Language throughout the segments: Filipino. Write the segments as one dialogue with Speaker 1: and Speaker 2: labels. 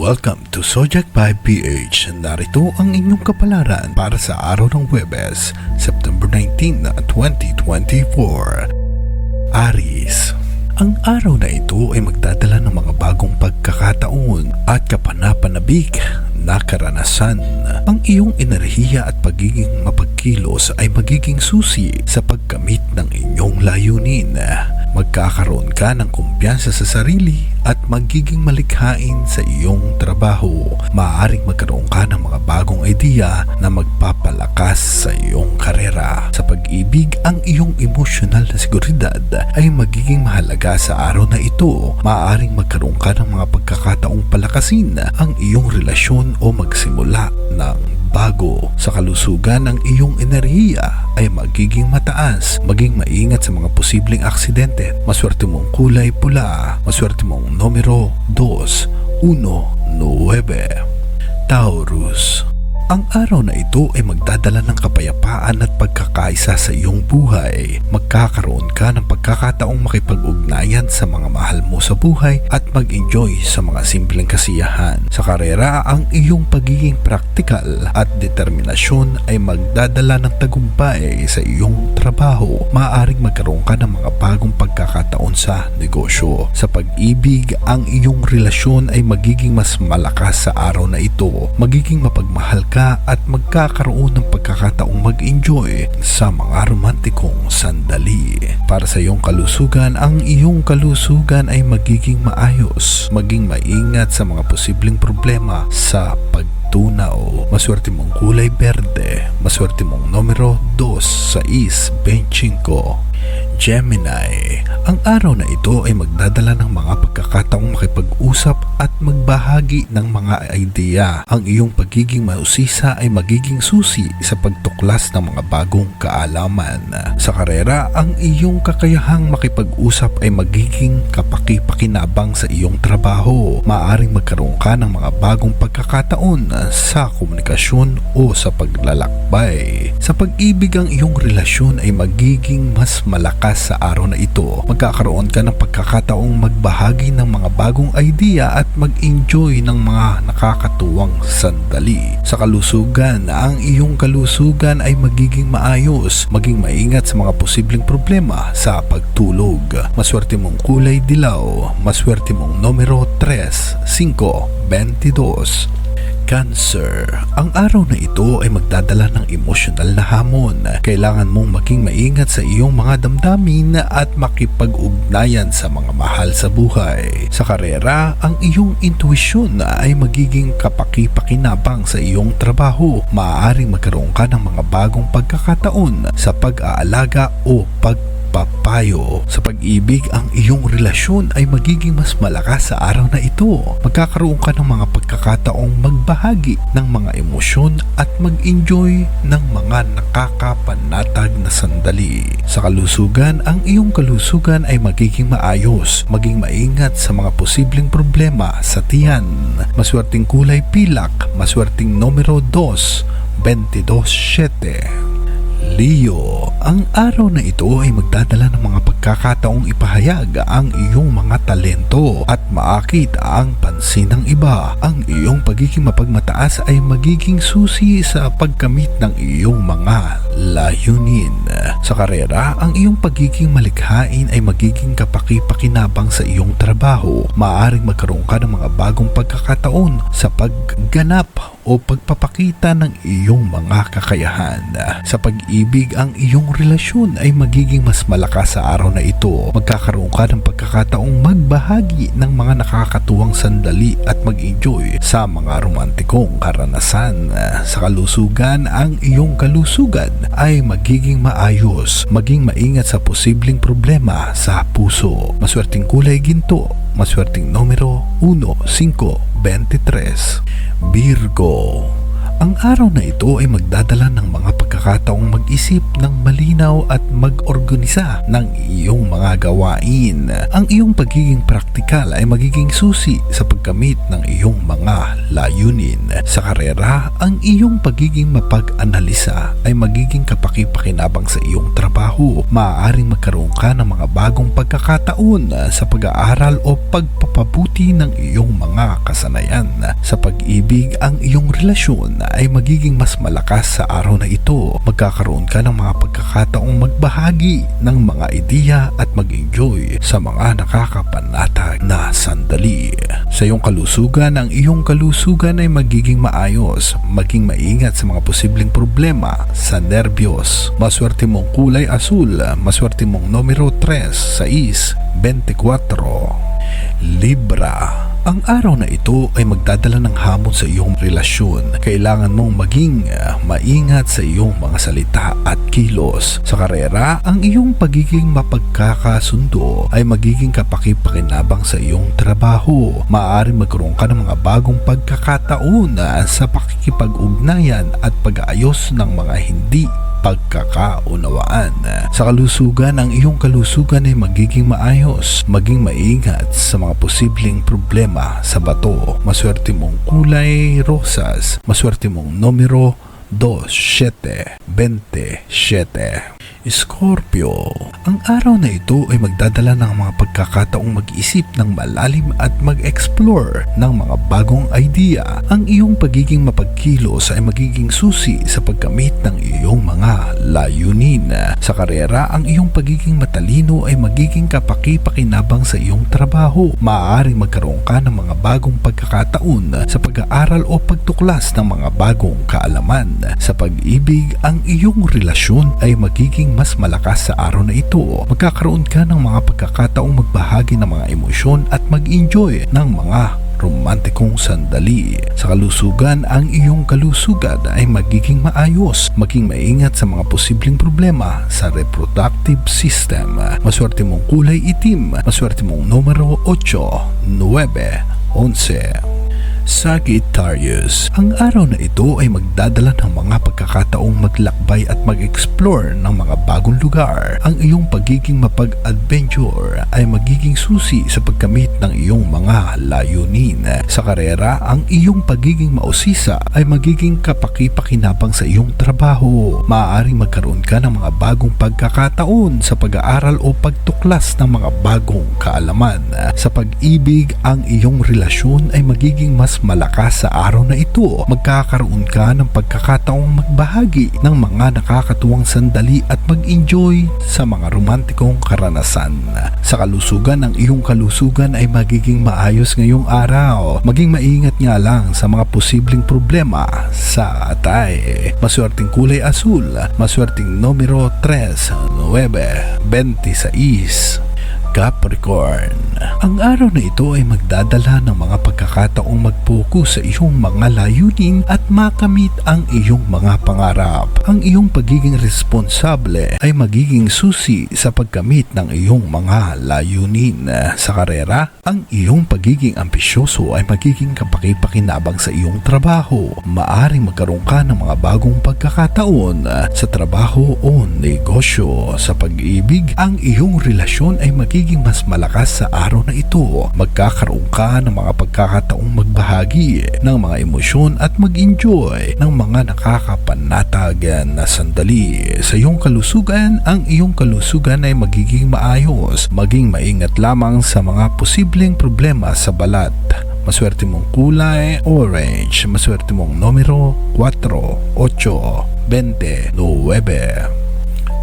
Speaker 1: Welcome to Zodiac by PH. Narito ang inyong kapalaran para sa araw ng Huwebes, September 19, 2024. Aries. Ang araw na ito ay magdadala ng mga bagong pagkakataon at kapanapanabik na karanasan. Ang iyong enerhiya at pagiging mapagkilos ay magiging susi sa pagkamit ng inyong layunin. Magkakaroon ka ng kumpiyansa sa sarili at magiging malikhain sa iyong trabaho. Maaaring magkaroon ka ng mga bagong idea na magpapalakas sa iyong karera. Sa pag-ibig, ang iyong emosyonal na seguridad ay magiging mahalaga sa araw na ito. Maaaring magkaroon ka ng mga pagkakataong palakasin ang iyong relasyon o magsimula ng bago. Sa kalusugan, ang iyong enerhiya ay magiging mataas. Maging maingat sa mga posibleng aksidente. Maswerte mong kulay pula. Maswerte mong numero 2, 1, 9. Taurus. Ang araw na ito ay magdadala ng kapayapaan at pagkakaisa sa iyong buhay. Magkakaroon ka ng pagkakataong makipag-ugnayan sa mga mahal mo sa buhay at mag-enjoy sa mga simpleng kasiyahan. Sa karera, ang iyong pagiging praktikal at determinasyon ay magdadala ng tagumpay sa iyong trabaho. Maaaring magkaroon ka ng mga bagong pagkakataon sa negosyo. Sa pag-ibig, ang iyong relasyon ay magiging mas malakas sa araw na ito. Magiging mapagmahal ka at magkakaroon ng pagkakataong mag-enjoy sa mga romantikong sandali. Para sa iyong kalusugan, ang iyong kalusugan ay magiging maayos. Maging maingat sa mga posibleng problema sa pagtunaw. Maswerte mong kulay berde. Maswerte mong numero 2, 6, 25. Gemini. Ang araw na ito ay magdadala ng mga pagkakataong makipag-usap at magbahagi ng mga idea. Ang iyong pagiging mahusisa ay magiging susi sa pagtuklas ng mga bagong kaalaman. Sa karera, ang iyong kakayahang makipag-usap ay magiging kapaki-pakinabang sa iyong trabaho. Maaaring magkaroon ka ng mga bagong pagkakataon sa komunikasyon o sa paglalakbay. Sa pag-ibig, ang iyong relasyon ay magiging mas malakas sa araw na ito. Magkakaroon ka ng pagkakataong magbahagi ng mga bagong idea at mag-enjoy ng mga nakakatuwang sandali. Sa kalusugan, ang iyong kalusugan ay magiging maayos. Maging maingat sa mga posibleng problema sa pagtulog. Maswerte mong kulay dilaw. Maswerte mong numero 3, 5, 22. Cancer. Ang araw na ito ay magdadala ng emosyonal na hamon. Kailangan mong maging maingat sa iyong mga damdamin at makipag-ugnayan sa mga mahal sa buhay. Sa karera, ang iyong intuisyon ay magiging kapaki-pakinabang sa iyong trabaho. Maaaring magkaroon ka ng mga bagong pagkakataon sa pag-aalaga o papayo. Sa pag-ibig, ang iyong relasyon ay magiging mas malakas sa araw na ito. Magkakaroon ka ng mga pagkakataong magbahagi ng mga emosyon at mag-enjoy ng mga nakakapanatag na sandali. Sa kalusugan, ang iyong kalusugan ay magiging maayos. Maging maingat sa mga posibleng problema sa tiyan. Maswerteng kulay pilak. Maswerteng numero 2, 22-7. Leo. Ang araw na ito ay magdadala ng mga pagkakataong ipahayag ang iyong mga talento at maakit ang pansin ng iba. Ang iyong pagiging mapagmataas ay magiging susi sa pagkamit ng iyong mga layunin. Sa karera, ang iyong pagiging malikhain ay magiging kapaki-pakinabang sa iyong trabaho. Maaaring magkaroon ka ng mga bagong pagkakataon sa pagganap o pagpapakita ng iyong mga kakayahan. Sa pag-ibig, ang iyong relasyon ay magiging mas malakas sa araw na ito. Magkakaroon ka ng pagkakataong magbahagi ng mga nakakatuwang sandali at mag-enjoy sa mga romantikong karanasan. Sa kalusugan, ang iyong kalusugan ay magiging maayos. Maging maingat sa posibleng problema sa puso. Maswerteng kulay ginto. Maswerteng numero 1, 5, 23. Virgo. Ang araw na ito ay magdadala ng mga pagkakataong mag-isip ng malinaw at mag-organisa ng iyong mga gawain. Ang iyong pagiging praktikal ay magiging susi sa pagkamit ng iyong mga layunin. Sa karera, ang iyong pagiging mapag-analisa ay magiging kapaki-pakinabang sa iyong trabaho. Maaaring magkaroon ka ng mga bagong pagkakataon sa pag-aaral o pagpapabuti ng iyong mga kasanayan. Sa pag-ibig, ang iyong relasyon ay magiging mas malakas sa araw na ito. Magkakaroon ka ng mga pagkakataong magbahagi ng mga ideya at mag-enjoy sa mga nakakapanatag na sandali. Sa iyong kalusugan, ang iyong kalusugan ay magiging maayos. Maging maingat sa mga posibleng problema sa nerbiyos. Maswerte mong kulay asul, maswerte mong numero 3, 6, 24. Libra. Ang araw na ito ay magdadala ng hamon sa iyong relasyon. Kailangan mong maging maingat sa iyong mga salita at kilos. Sa karera, ang iyong pagiging mapagkakasundo ay magiging kapaki-pakinabang sa iyong trabaho. Maaaring magkaroon ka ng mga bagong pagkakataon sa pakikipag-ugnayan at pag-aayos ng mga hindi pagkakaunawaan. Sa kalusugan, ang iyong kalusugan ay magiging maayos. Maging maingat sa mga posibleng problema sa bato. Maswerte mong kulay rosas. Maswerte mong numero 2, 7, 27. Scorpio. Ang araw na ito ay magdadala ng mga pagkakataong mag-isip ng malalim at mag-explore ng mga bagong idea. Ang iyong pagiging mapagkilos ay magiging susi sa pagkamit ng iyong mga layunin. Sa karera, ang iyong pagiging matalino ay magiging kapaki-pakinabang sa iyong trabaho. Maaaring magkaroon ka ng mga bagong pagkakataon sa pag-aaral o pagtuklas ng mga bagong kaalaman. Sa pag-ibig, ang iyong relasyon ay magiging mas malakas sa araw na ito. Magkakaroon ka ng mga pagkakataong magbahagi ng mga emosyon at mag-enjoy ng mga romantikong sandali. Sa kalusugan, ang iyong kalusugan ay magiging maayos. Maging maingat sa mga posibleng problema sa reproductive system. Maswerte mong kulay itim. Maswerte mong numero 8, 9, 11. Sagittarius. Ang araw na ito ay magdadala ng mga pagkakataong maglakbay at mag-explore ng mga bagong lugar. Ang iyong pagiging mapag-adventure ay magiging susi sa pagkamit ng iyong mga layunin. Sa karera, ang iyong pagiging mausisa ay magiging kapaki-pakinabang sa iyong trabaho. Maaaring magkaroon ka ng mga bagong pagkakataon sa pag-aaral o pagtuklas ng mga bagong kaalaman. Sa pag-ibig, ang iyong relasyon ay magiging mas malakas sa araw na ito. Magkakaroon ka ng pagkakataong magbahagi ng mga nakakatuwang sandali at mag-enjoy sa mga romantikong karanasan. Sa kalusugan, ang iyong kalusugan ay magiging maayos ngayong araw. Maging maingat nga lang sa mga posibleng problema sa atay. Maswerteng kulay asul, maswerteng numero 3, 9, 26. Capricorn. Ang araw na ito ay magdadala ng mga pagkakataong mag-focus sa iyong mga layunin at makamit ang iyong mga pangarap. Ang iyong pagiging responsable ay magiging susi sa pagkamit ng iyong mga layunin. Sa karera, ang iyong pagiging ambisyoso ay magiging kapaki-pakinabang sa iyong trabaho. Maaring magkaroon ka ng mga bagong pagkakataon sa trabaho o negosyo. Sa pag-ibig, ang iyong relasyon ay magiging mas malakas sa araw na ito. Magkakaroon ka ng mga pagkakataong magbahagi ng mga emosyon at mag-enjoy ng mga nakakapanatag na sandali. Sa iyong kalusugan, ang iyong kalusugan ay magiging maayos. Maging maingat lamang sa mga posibleng problema sa balat. Maswerte mong kulay orange. Maswerte mong numero 4, 8, 29.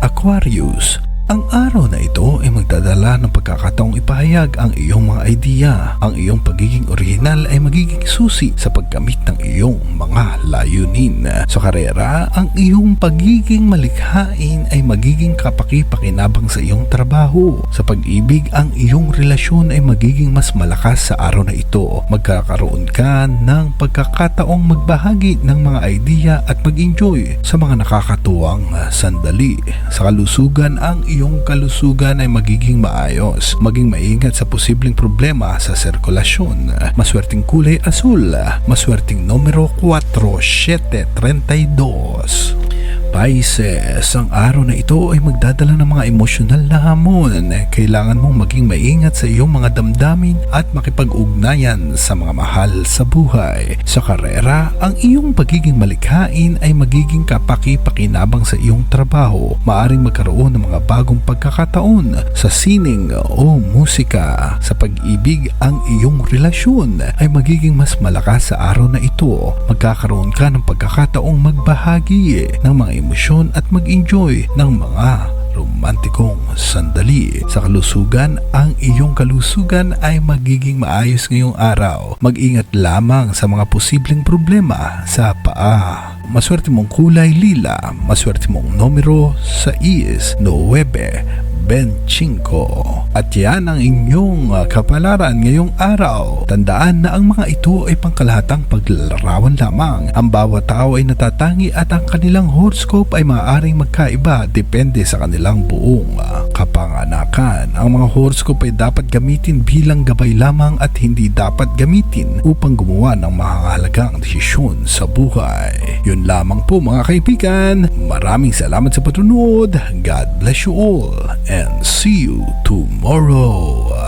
Speaker 1: Aquarius. Ang araw na ito ay magdadala ng pagkakataong ipahayag ang iyong mga idea. Ang iyong pagiging orihinal ay magiging susi sa paggamit ng iyong mga layunin. Sa karera, ang iyong pagiging malikhain ay magiging kapaki-pakinabang sa iyong trabaho. Sa pag-ibig, ang iyong relasyon ay magiging mas malakas sa araw na ito. Magkakaroon ka ng pagkakataong magbahagi ng mga idea at mag-enjoy sa mga nakakatuwang sandali. Sa kalusugan, ang iyong iyong kalusugan ay magiging maayos. Maging maingat sa posibleng problema sa sirkulasyon. Maswerteng kulay asul. Maswerteng numero 4732. Pisces, ang araw na ito ay magdadala ng mga emosyonal na hamon. Kailangan mong maging maingat sa iyong mga damdamin at makipag-ugnayan sa mga mahal sa buhay. Sa karera, ang iyong pagiging malikhain ay magiging kapaki-pakinabang sa iyong trabaho. Maaring magkaroon ng mga bagong pagkakataon sa sining o musika. Sa pag-ibig, ang iyong relasyon ay magiging mas malakas sa araw na ito. Magkakaroon ka ng pagkakataong magbahagi ng mga emosyon at mag-enjoy ng mga romantikong sandali. Sa kalusugan, ang iyong kalusugan ay magiging maayos ngayong araw. Mag-ingat lamang sa mga posibleng problema sa paa. Maswerte mong kulay lila. Maswerte mong numero 6, 9, 25. At yan ang inyong kapalaran ngayong araw. Tandaan na ang mga ito ay pangkalahatang paglalarawan lamang. Ang bawat tao ay natatangi at ang kanilang horoscope ay maaaring magkaiba depende sa kanilang buong kapanganakan. Ang mga horoscope ay dapat gamitin bilang gabay lamang at hindi dapat gamitin upang gumawa ng mahalagang desisyon sa buhay. Yun lamang po mga kaibigan. Maraming salamat sa patunood. God bless you all and see you tomorrow.